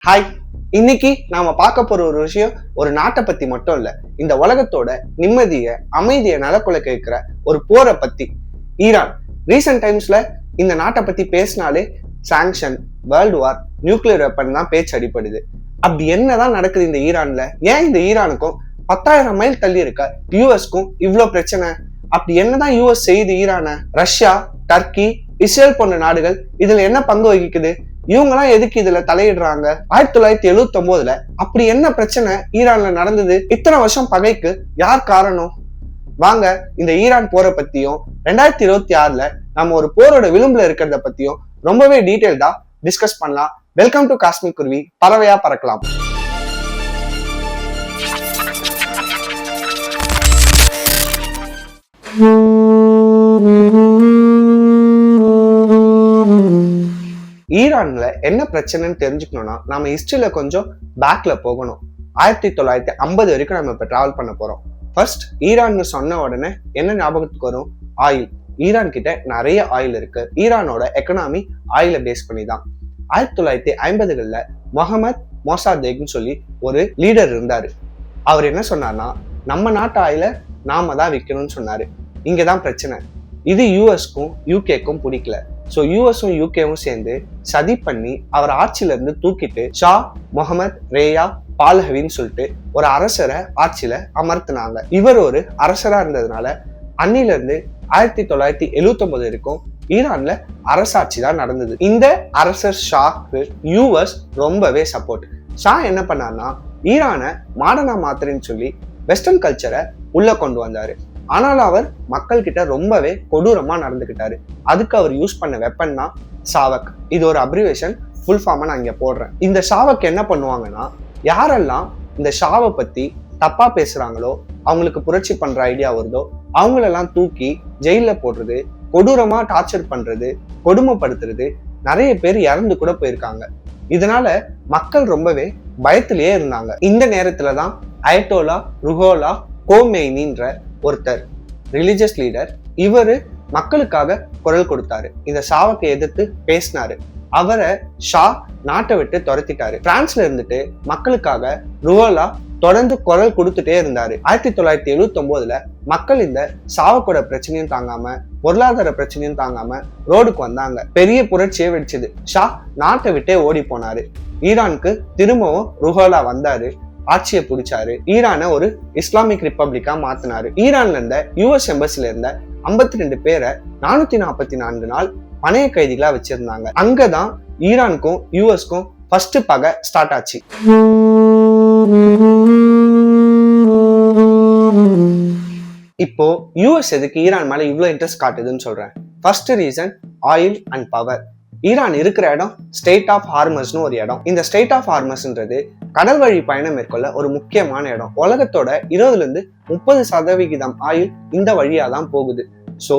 Hi. இன்னைக்கு நாம பார்க்க போற ஒரு விஷயம் ஒரு நாட்டை பத்தி மட்டும் இல்ல, இந்த உலகத்தோட நிம்மதிய அமைதியை நலக்குல கேட்கிற ஒரு போரை பத்தி. ஈரான். ரீசன்ட் டைம்ஸ்ல இந்த நாட்டை பத்தி பேசினாலே sanction, world war, nuclear weapon தான் பேச்சு அடிப்படுது. அப்படி என்னதான் நடக்குது இந்த ஈரான்ல? ஏன் இந்த ஈரானுக்கும் 10,000 மைல் தள்ளி இருக்க யூஎஸ்க்கும் இவ்வளோ பிரச்சனை? அப்படி என்னதான் யூஎஸ் செய்யுது ஈரான? ரஷ்யா, டர்க்கி, இஸ்ரேல் போன்ற நாடுகள் இதுல என்ன பங்கு வகிக்குது? இவங்கெல்லாம் எதுக்கு இதுல தலையிடுறாங்க? 1979ல அப்படி என்ன பிரச்சனை ஈரான்ல நடந்தது? இத்தனை வருஷம் பகைக்கு யார் காரணம்? வாங்க இந்த ஈரான் போரை பத்தியும் 2026ல நம்ம ஒரு போரோட விளிம்புல இருக்கிறத பத்தியும் ரொம்பவே டீடைல்டா டிஸ்கஸ் பண்ணலாம். வெல்கம் டு காஸ்மிக் குருவி, பறவையா பறக்கலாம். ஈரான்ல என்ன பிரச்சனைன்னு தெரிஞ்சுக்கணும்னா நம்ம ஹிஸ்டரியில கொஞ்சம் பேக்ல போகணும். 1950 வரைக்கும் நம்ம இப்ப டிராவல் பண்ண போறோம். ஃபர்ஸ்ட் ஈரான்னு சொன்ன உடனே என்ன ஞாபகத்துக்கு வரும்? ஆயில். ஈரான் கிட்ட நிறைய ஆயில் இருக்கு. ஈரானோட எக்கனாமி ஆயில பேஸ் பண்ணி தான். 1950களில் முகமது மொசாதேக்னு சொல்லி ஒரு லீடர் இருந்தாரு. அவர் என்ன சொன்னார்னா, நம்ம நாட்டு ஆயில நாம தான் விற்கணும்னு சொன்னாரு. இங்கதான் பிரச்சனை. இது யூஎஸ்க்கும் யூகேக்கும் பிடிக்கல. ஸோ யூஎஸும் யூகேவும் சேர்ந்து சதி பண்ணி அவர் ஆட்சியில இருந்து தூக்கிட்டு ஷா முகமது ரேயா பாலஹவின்னு சொல்லிட்டு ஒரு அரசரை ஆட்சியில அமர்த்தினாங்க. இவர் ஒரு அரசரா இருந்ததுனால அன்னில இருந்து 1979 வரைக்கும் ஈரான்ல அரசாட்சி தான் நடந்தது. இந்த அரசர் ஷாக்கு யூஎஸ் ரொம்பவே சப்போர்ட். ஷா என்ன பண்ணார்னா, ஈரானை மாடர்னா மாத்திரன்னு சொல்லி வெஸ்டர்ன் கல்ச்சரை உள்ள கொண்டு வந்தாரு. ஆனால் அவர் மக்கள் கிட்ட ரொம்பவே கொடூரமா நடந்துகிட்டாரு. அதுக்கு அவர் யூஸ் பண்ண வெப்பன் தான் சாவக். இது ஒரு அப்ரிவேஷன், ஃபுல் ஃபார்மா நான் இங்க போடுறேன். இந்த ஷாவக் என்ன பண்ணுவாங்கன்னா, யாரெல்லாம் இந்த ஷாவை பத்தி தப்பா பேசுறாங்களோ, அவங்களுக்கு புரட்சி பண்ற ஐடியா வருதோ, அவங்களெல்லாம் தூக்கி ஜெயில போடுறது, கொடூரமா டார்ச்சர் பண்றது, கொடுமைப்படுத்துறது, நிறைய பேர் இறந்து கூட போயிருக்காங்க. இதனால மக்கள் ரொம்பவே பயத்திலேயே இருந்தாங்க. இந்த நேரத்துலதான் அயட்டோலா ருஹோலா கோமெய்னின்ற ஒருத்தர் ரிலிஜியஸ் லீடர், இவரு மக்களுக்காக குரல் கொடுத்தாரு. இந்த ஷாவுக்கு எதிர்த்து பேசினாரு. அவரை ஷா நாட்டை விட்டு துரத்திட்டாரு. பிரான்ஸ்ல இருந்துட்டு மக்களுக்காக ருவோலா தொடர்ந்து குரல் கொடுத்துட்டே இருந்தாரு. 1979ல மக்கள் இந்த சாவக்கோட பிரச்சனையும் தாங்காம, பொருளாதார பிரச்சனையும் தாங்காம ரோடுக்கு வந்தாங்க. பெரிய புரட்சியே வெடிச்சது. ஷா நாட்டை விட்டே ஓடி போனாரு. ஈரானுக்கு திரும்பவும் ருஹோலா வந்தாரு, ஆட்சியை பிடிச்சாரு. ஈரானை ஒரு இஸ்லாமிக் ரிப்பப்ளிக்கா மாத்தினாரு. ஈரான்ல இருந்த யூஎஸ் எம்பசில இருந்த 52 பேரை 444 நாள் பணைய கைதிகளா வச்சிருந்தாங்க. அங்கதான் ஈரானுக்கும் யூஎஸ்க்கும் ஃபர்ஸ்ட் பகை ஸ்டார்ட் ஆச்சு. இப்போ யூஎஸ் எதுக்கு ஈரான் மேல இவ்வளவு இன்ட்ரெஸ்ட் காட்டுதுன்னு சொல்றேன். First reason oil and power. Iran இருக்கிற இடம் ஸ்டேட் ஆஃப் ஹார்மஸ்னு ஒரு இடம். இந்த ஸ்டேட் ஆஃப் ஹார்மஸ்ன்றது கடல் வழி பயணம் மேற்கொள்ள ஒரு முக்கியமான இடம். உலகத்தோட 20-30% ஆயில் இந்த வழியா தான் போகுது. ஸோ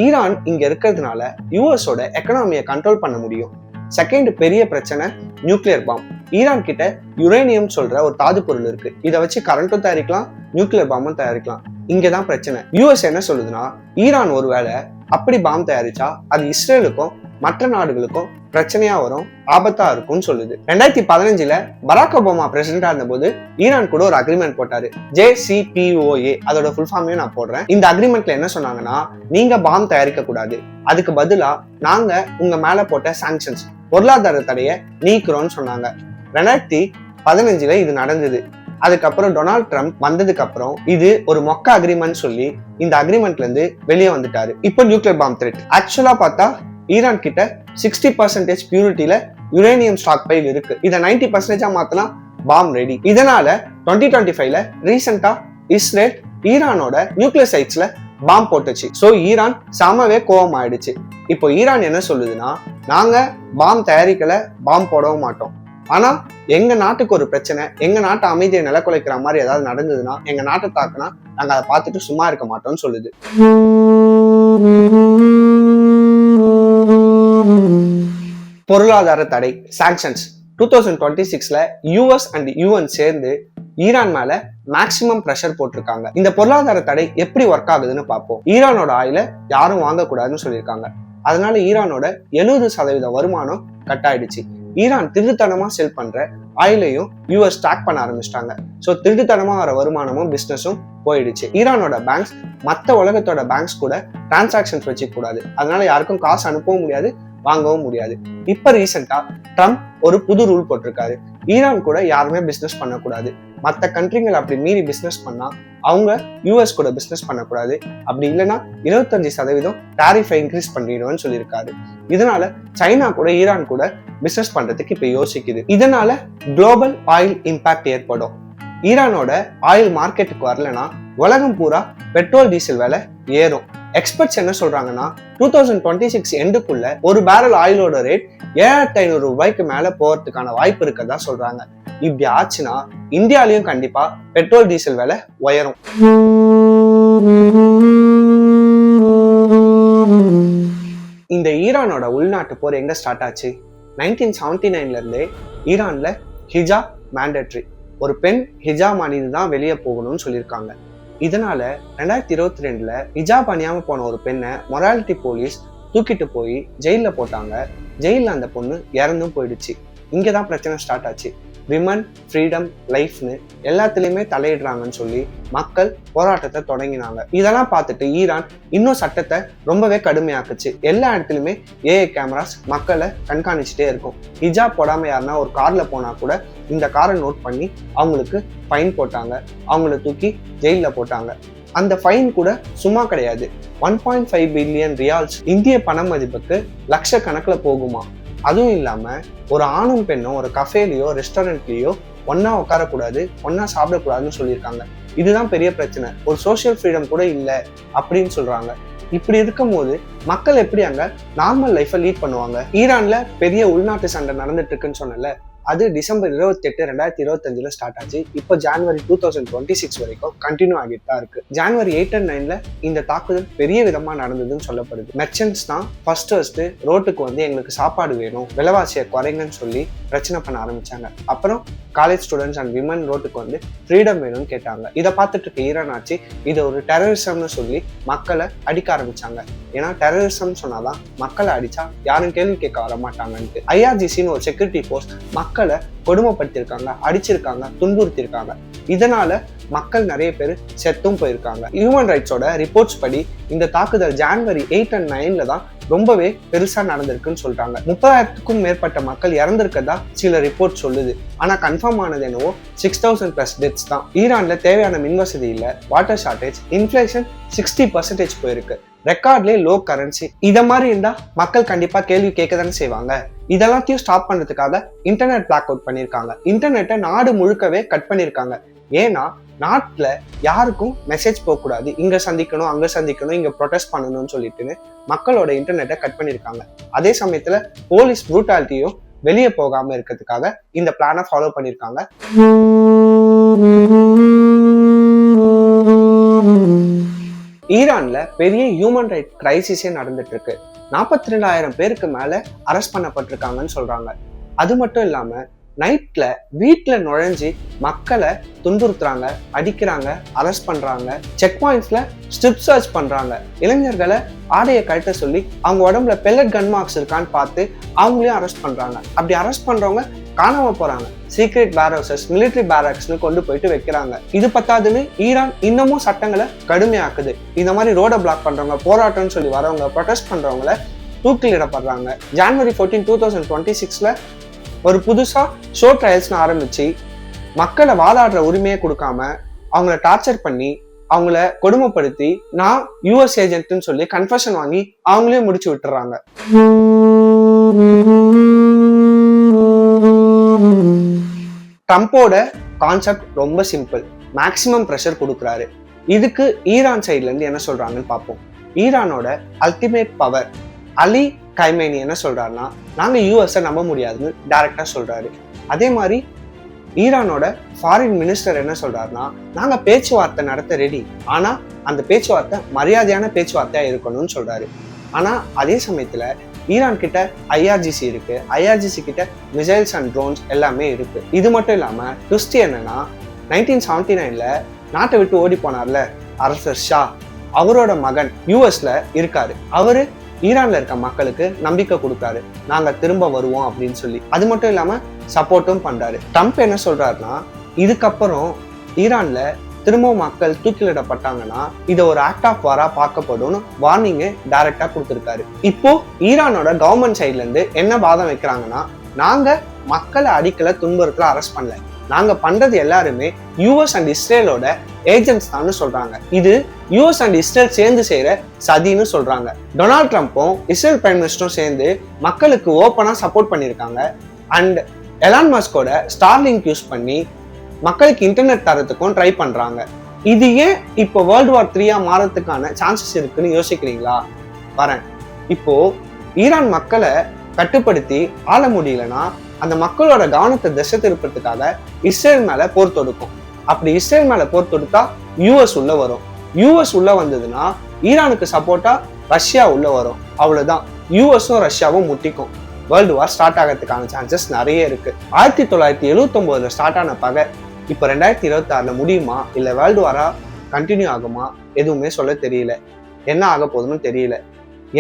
ஈரான் இங்க இருக்கிறதுனால யூஎஸோட எக்கனாமியை கண்ட்ரோல் பண்ண முடியும். செகண்ட் பெரிய பிரச்சனை நியூக்ளியர் பாம். ஈரான் கிட்ட யுரேனியம் சொல்ற ஒரு தாது பொருள் இருக்கு. இதை வச்சு கரண்ட்டும் தயாரிக்கலாம், நியூக்ளியர் பாம்பும் தயாரிக்கலாம். இங்கதான் பிரச்சனை. யூஎஸ் என்ன சொல்லுதுன்னா, ஈரான் ஒருவேளை அப்படி பாம் தயாரிச்சா அது இஸ்ரேலுக்கும் மற்ற நாடுகளுக்கும் பிரச்சனையா வரும், ஆபத்தா இருக்கும்னு சொல்லுது. 2015ல பராக் ஒபாமா பிரசிடண்டா இருந்த போது ஈரான் கூட ஒரு அக்ரிமெண்ட் போட்டாரு, JCPOA. அதோட ஃபுல் ஃபார்மையும் நான் போடுறேன். இந்த அக்ரிமெண்ட்ல என்ன சொன்னாங்கன்னா, நீங்க பாம் தயாரிக்க கூடாது, அதுக்கு பதிலா நாங்க உங்க மேல போட்ட சாங்ஷன்ஸ், பொருளாதார தடையை நீக்கிறோம்னு சொன்னாங்க. 2015ல இது நடந்தது. அதுக்கப்புறம் டொனால்ட் ட்ரம்ப் வந்ததுக்கு அப்புறம் இது ஒரு மொக்க அக்ரிமெண்ட் சொல்லி இந்த அக்ரிமெண்ட்ல இருந்து வெளியே வந்துட்டாரு. இப்போ நியூக்ளியர் பாம் த்ரெட். ஆக்சுவலா பார்த்தா ஈரான் கிட்ட 60% பியூரிட்டியில யுரேனியம் ஸ்டாக் பைல் இருக்கு. இதை 90% மாத்தினா பாம் ரெடி. இதனால 2025ல ரீசெண்டா இஸ்ரேல் ஈரானோட நியூக்ளியர் சைட்ஸ்ல பாம் போட்டுச்சு. ஸோ ஈரான் சமவே கோபம் ஆயிடுச்சு. இப்போ ஈரான் என்ன சொல்லுதுன்னா, நாங்க பாம் தயாரிக்கல, பாம் போடவும் மாட்டோம். ஆனா எங்க நாட்டுக்கு ஒரு பிரச்சனை, எங்க நாட்டு அமைதியை நிலக்குலைக்கிற மாதிரி ஏதாவது நடந்ததுன்னா, எங்க நாட்டை தாக்குனா நாங்க அதை பார்த்துட்டு சும்மா இருக்க மாட்டோம்னு சொல்லுது. பொருளாதார தடை, சாங்ஷன்ஸ். 2026ல யூஎஸ் அண்ட் யூஎன் சேர்ந்து ஈரான் மேல மேக்சிமம் பிரஷர் போட்டிருக்காங்க. இந்த பொருளாதார தடை எப்படி ஒர்க் ஆகுதுன்னு பார்ப்போம். ஈரானோட ஆயில யாரும் வாங்கக்கூடாதுன்னு சொல்லியிருக்காங்க. அதனால ஈரானோட 70% வருமானம் கட் ஆயிடுச்சு. ஈரான் திருட்டுத்தனமா செல் பண்ற ஆயிலையும் யூஎஸ் ட்ராக் பண்ண ஆரம்பிச்சிட்டாங்க. ஸோ திருட்டுத்தனமா வர வருமானமும் பிசினஸும் போயிடுச்சு. ஈரானோட பேங்க்ஸ் மற்ற உலகத்தோட பேங்க்ஸ் கூட டிரான்சாக்ஷன்ஸ் வச்சுக்க கூடாது. அதனால யாருக்கும் காசு அனுப்பவும் முடியாது, வாங்கவும் முடியாது. இப்ப ரீசெண்டா ட்ரம்ப் ஒரு புது ரூல் போட்டிருக்காரு. ஈரான் கூட யாருமே பிசினஸ் பண்ணக்கூடாது. மற்ற கண்ட்ரிகள் அப்படி மீறி பிசினஸ் பண்ணா அவங்க யூஎஸ் கூட பிசினஸ் பண்ணக்கூடாது. அப்படி இல்லைன்னா 25% டாரிஃபை இன்க்ரீஸ் பண்ணிடுவேன்னு சொல்லியிருக்காரு. இதனால சைனா கூட ஈரான் கூட பிசினஸ் பண்றதுக்கு இப்ப யோசிக்குது. இதனால குளோபல் ஆயில் இம்பாக்ட் ஏற்படும். ஈரானோட ஆயில் மார்க்கெட்டுக்கு வரலன்னா உலகம் பூரா பெட்ரோல் டீசல் விலை ஏறும். எக்ஸ்பர்ட்ஸ் என்ன சொல்றாங்கன்னா 2026 எண்டுக்குள்ள ஒரு பேரல் ஆயிலோட ரேட் 7500 ரூபாய்க்கு மேல போறதுக்கான வாய்ப்பு இருக்கதா சொல்றாங்க. இப்படி ஆச்சுன்னா இந்தியாலையும் கண்டிப்பா பெட்ரோல் டீசல் விலை உயரும். இந்த ஈரானோட உள்நாட்டு போர் எங்க ஸ்டார்ட் ஆச்சு? 1979ல இருந்தே ஈரான்ல ஹிஜாப் மேண்டேட்ரி. ஒரு பெண் ஹிஜாப் அணிந்து தான் வெளியே போகணும்னு சொல்லியிருக்காங்க. இதனால 2022ல ஹிஜாப் அணியாம போன ஒரு பெண்ணை மொராலிட்டி போலீஸ் தூக்கிட்டு போய் ஜெயில போட்டாங்க. ஜெயில அந்த பொண்ணு இறந்தும் போயிடுச்சு. இங்கதான் பிரச்சனை ஸ்டார்ட் ஆச்சு. விமன் ஃப்ரீடம் லைஃப்னு எல்லாத்துலயுமே தலையிடுறாங்கன்னு சொல்லி மக்கள் போராட்டத்தை தொடங்கினாங்க. இதெல்லாம் பார்த்துட்டு ஈரான் இன்னும் சட்டத்தை ரொம்பவே கடுமையாக்குச்சு. எல்லா இடத்துலயுமே ஏஐ கேமராஸ் மக்களை கண்காணிச்சுட்டே இருக்கும். ஹிஜாப் போடாம யாருன்னா ஒரு கார்ல போனா கூட இந்த காரை நோட் பண்ணி அவங்களுக்கு ஃபைன் போட்டாங்க. அவங்கள தூக்கி ஜெயில போட்டாங்க. அந்த ஃபைன் கூட சும்மா கிடையாது. 1.5 பில்லியன் ரியால்ஸ், இந்திய பண மதிப்புக்கு லட்சக்கணக்கில் போகுமா. அதுவும் இல்லாம ஒரு ஆணும் பெண்ணும் ஒரு கஃபேலையோ ரெஸ்டாரண்ட்லயோ ஒன்னா உட்காரக்கூடாது, ஒன்னா சாப்பிடக்கூடாதுன்னு சொல்லியிருக்காங்க. இதுதான் பெரிய பிரச்சனை. ஒரு சோசியல் ஃப்ரீடம் கூட இல்லை அப்படின்னு சொல்றாங்க. இப்படி இருக்கும் போது மக்கள் எப்படி அங்க நார்மல் லைஃபை லீட் பண்ணுவாங்க? ஈரான்ல பெரிய உள்நாட்டு சண்டை நடந்துட்டு இருக்குன்னு சொன்னல, அது டிசம்பர் 28, 2025 ஸ்டார்ட் ஆச்சு. இப்போ ஜான்வரி 2026 வரைக்கும் கண்டினியூ ஆகிட்டு தான் இருக்கு. ஜான்வரி 8 and 9ல இந்த தாக்குதல் பெரிய விதமா நடந்ததுன்னு சொல்லப்படுது. மெர்ச்சன்ட்ஸ் தான் ஃபர்ஸ்ட் ரோட்டுக்கு வந்து எங்களுக்கு சாப்பாடு வேணும், விலைவாசியை குறைங்கன்னு சொல்லி பிரச்சனை பண்ண ஆரம்பிச்சாங்க. அப்புறம் காலேஜ் ஸ்டூடெண்ட்ஸ் அண்ட் விமன் ரோட்டுக்கு வந்து ஃப்ரீடம் வேணும்னு கேட்டாங்க. இதை பார்த்துட்டு இருக்க ஈரான் ஆச்சு இதை ஒரு டெரரிசம்னு சொல்லி மக்களை அடிக்க ஆரம்பிச்சாங்க. ஏன்னா டெரரிசம் சொன்னாதான் மக்களை அடிச்சா யாரும் கேள்வி கேட்க வர மாட்டாங்கன்ட்டு ஐஆர்ஜிசின்னு ஒரு செக்யூரிட்டி போர்ஸ் மக்களை கொடுமைப்படுத்திருக்காங்க, அடிச்சிருக்காங்க, துன்புறுத்திருக்காங்க. இதனால மக்கள் நிறைய பேர் செத்தும் போயிருக்காங்க. ஹியூமன் ரைட்ஸோட ரிப்போர்ட்ஸ் படி இந்த தாக்குதல் ஜான்வரி 8 and 9ல தான் ரொம்பவே பெருசா நடந்திருக்குன்னு சொல்றாங்க. 30,000க்கும் மேற்பட்ட மக்கள் இறந்திருக்கதா சில ரிப்போர்ட் சொல்லுது. ஆனா கன்ஃபார்ம் ஆனது என்னவோ 6,000+ டெத்ஸ் தான். ஈரான்ல தேவையான மின் வசதி இல்ல, வாட்டர் ஷார்டேஜ், இன்ஃபிளேஷன் 60% போயிருக்கு, ரெக்கார்ட்லேயே லோ கரன்சி. இத மாதிரி இருந்தா மக்கள் கண்டிப்பா கேள்வி கேட்கதானே செய்வாங்க. இதெல்லாத்தையும் ஸ்டாப் பண்றதுக்காக இன்டர்நெட் பிளாக் அவுட் பண்ணிருக்காங்க. இன்டர்நெட்டை நாடு முழுக்கவே கட் பண்ணிருக்காங்க. ஏன்னா நாட்டுல யாருக்கும் மெசேஜ் போகக்கூடாது, இங்க சந்திக்கணும் அங்க சந்திக்கணும் இங்க ப்ரொடெஸ்ட் பண்ணணும்னு சொல்லிட்டுன்னு மக்களோட இன்டர்நெட்டை கட் பண்ணிருக்காங்க. அதே சமயத்துல போலீஸ் ப்ரூட்டாலிட்டியும் வெளியே போகாம இருக்கிறதுக்காக இந்த பிளானை ஃபாலோ பண்ணிருக்காங்க. ஈரான்ல பெரிய ஹியூமன் ரைட் கிரைசிஸே நடந்துட்டு இருக்கு. 42,000 பேருக்கு மேல அரெஸ்ட் பண்ணப்பட்டிருக்காங்கன்னு சொல்றாங்க. அது மட்டும் இல்லாம நைட்ல வீட்டுல நுழைஞ்சு மக்களை துன்புறுத்துறாங்க, அடிக்கிறாங்க, அரெஸ்ட் பண்றாங்க, செக் பாயிண்ட்ஸ்ல ஸ்ட்ரிப் சர்ச் பண்றாங்க. இளைஞர்களை ஆடையை கழட்ட சொல்லி அவங்க உடம்புல பெல்லட் கன் மார்க்ஸ் இருக்கான்னு பார்த்து அவங்களையும் அரெஸ்ட் பண்றாங்க. அப்படி அரெஸ்ட் பண்றவங்க காணாம போறாங்க. சீக்ரெட் பேரக்ஸஸ், மிலிட்டரி பேரக்ஸ்னு கொண்டு போயிட்டு வைக்கிறாங்க. இது பத்தாதுன்னு ஈரான் இன்னமும் சட்டங்களை கடுமையாக்குது. இந்த மாதிரி ரோட பிளாக் பண்றவங்க, போராட்டம்னு சொல்லி வரவங்க, ப்ரொடெஸ்ட் பண்றவங்கள தூக்கிலிடப்படுறாங்க. ஜான்வரி 14, 2026ல ஒரு புதுசா ஷோ ட்ரையல்ஸ்னு ஆரம்பிச்சு மக்களை வாதாடுற உரிமையை கொடுக்காம அவங்கள டார்ச்சர் பண்ணி அவங்கள கொடுமைப்படுத்தி நான் யூஎஸ் ஏஜென்ட்னு சொல்லி கன்ஃபெஷன் வாங்கி அவங்களே முடிச்சு விட்டுறாங்க. ட்ரம்போட கான்செப்ட் ரொம்ப சிம்பிள். மேக்சிமம் ப்ரெஷர் கொடுக்குறாரு. இதுக்கு ஈரான் சைட்ல இருந்து என்ன சொல்றாங்கன்னு பார்ப்போம். ஈரானோட அல்டிமேட் பவர் அலி கைமேனி என்ன சொல்றாருன்னா, நாங்க யூஎஸ்ஐ நம்ப முடியாதுன்னு டைரக்டா சொல்றாரு. அதே மாதிரி ஈரானோட ஃபாரின் மினிஸ்டர் என்ன சொல்றாருன்னா, நாங்க பேச்சுவார்த்தை நடத்த ரெடி, ஆனா அந்த பேச்சுவார்த்தை மரியாதையான பேச்சுவார்த்தையா இருக்கணும்னு சொல்றாரு. ஆனா அதே சமயத்துல ஈரான் கிட்ட ஐஆர்ஜிசி இருக்கு, ஐஆர்ஜிசி கிட்ட மிசைல்ஸ் அண்ட் ட்ரோன்ஸ் எல்லாமே இருக்கு. இது மட்டும் இல்லாம ட்விஸ்ட் என்னன்னா, 1979ல நாட்டை விட்டு ஓடி போனார்ல அரசர் ஷா, அவரோட மகன் யூஎஸ்ல இருக்காரு. அவரு ஈரான்ல இருக்க மக்களுக்கு நம்பிக்கை கொடுத்தாரு, நாங்க திரும்ப வருவோம் அப்படின்னு சொல்லி. அது மட்டும் இல்லாம சப்போர்ட்டும் பண்றாரு. ட்ரம்ப் என்ன சொல்றாருன்னா, இதுக்கப்புறம் ஈரான்ல திரும்பவும் மக்கள் தூக்கிலிடப்பட்டாங்கன்னா இதை ஒரு ஆக்ட் ஆஃப் வாரா பார்க்கப்படும் வார்னிங்கு டைரக்டா கொடுத்திருக்காரு. இப்போ ஈரானோட கவர்மெண்ட் சைட்ல இருந்து என்ன வாதம் வைக்கிறாங்கன்னா, நாங்க மக்களை அடிக்கல, துன்புறுத்தல, அரெஸ்ட் பண்ணல, நாங்க பண்றது எல்லாருமே யூஎஸ் அண்ட் இஸ்ரேலோட ஏஜென்ட்ஸ் தான் சொல்றாங்க. இது யூஎஸ் அண்ட் இஸ்ரேல் சேர்ந்து செய்யற சதின்னு சொல்றாங்க. டொனால்ட் ட்ரம்ப்பும் இஸ்ரேல் பிரைம் மினிஸ்டரும் சேர்ந்து மக்களுக்கு ஓப்பனா சப்போர்ட் பண்ணியிருக்காங்க. அண்ட் எலான் மஸ்கோட ஸ்டார்லிங்க் யூஸ் பண்ணி மக்களுக்கு இன்டர்நெட் தரத்துக்கும் ட்ரை பண்றாங்க. இது ஏன் இப்போ வேர்ல்டு வார் 3 மாறதுக்கான சான்சஸ் இருக்குன்னு யோசிக்கிறீங்களா? வரேன். இப்போ ஈரான் மக்களை கட்டுப்படுத்தி ஆள முடியலன்னா அந்த மக்களோட கவனத்தை திசை திருப்பறதுக்காக இஸ்ரேல் மேல போர் தொடுக்கும். அப்படி இஸ்ரேல் மேல போர் தொடுத்தா யூஎஸ் உள்ள வரும். யூஎஸ் உள்ள வந்ததுன்னா ஈரானுக்கு சப்போர்ட்டா ரஷ்யா உள்ள வரும். அவ்வளவுதான், யூஎஸும் ரஷ்யாவும் முட்டிக்கும். வேர்ல்டு வார் ஸ்டார்ட் ஆகிறதுக்கான சான்சஸ் நிறைய இருக்கு. 1979 ஸ்டார்ட் ஆன பகை இப்போ 2026 முடியுமா இல்ல வேர்ல்டு வாரா கண்டினியூ ஆகுமா எதுவுமே சொல்ல தெரியல. என்ன ஆக போகுதுன்னு தெரியல.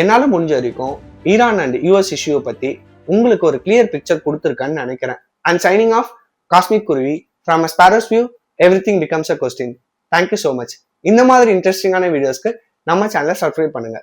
என்னால முடிஞ்ச வரைக்கும் ஈரான் அண்ட் யூஎஸ் இஷ்யூவை பத்தி உங்களுக்கு ஒரு கிளியர் பிக்சர் கொடுத்துருக்கேன்னு நினைக்கிறேன். அண்ட் சைனிங் ஆஃப், காஸ்மிக் குருவி from a sparrows view, everything becomes a question. Thank you so much. இந்த மாதிரி இன்ட்ரெஸ்டிங்கான வீடியோஸ்க்கு நம்ம சேனலை சப்ஸ்கிரைப் பண்ணுங்க.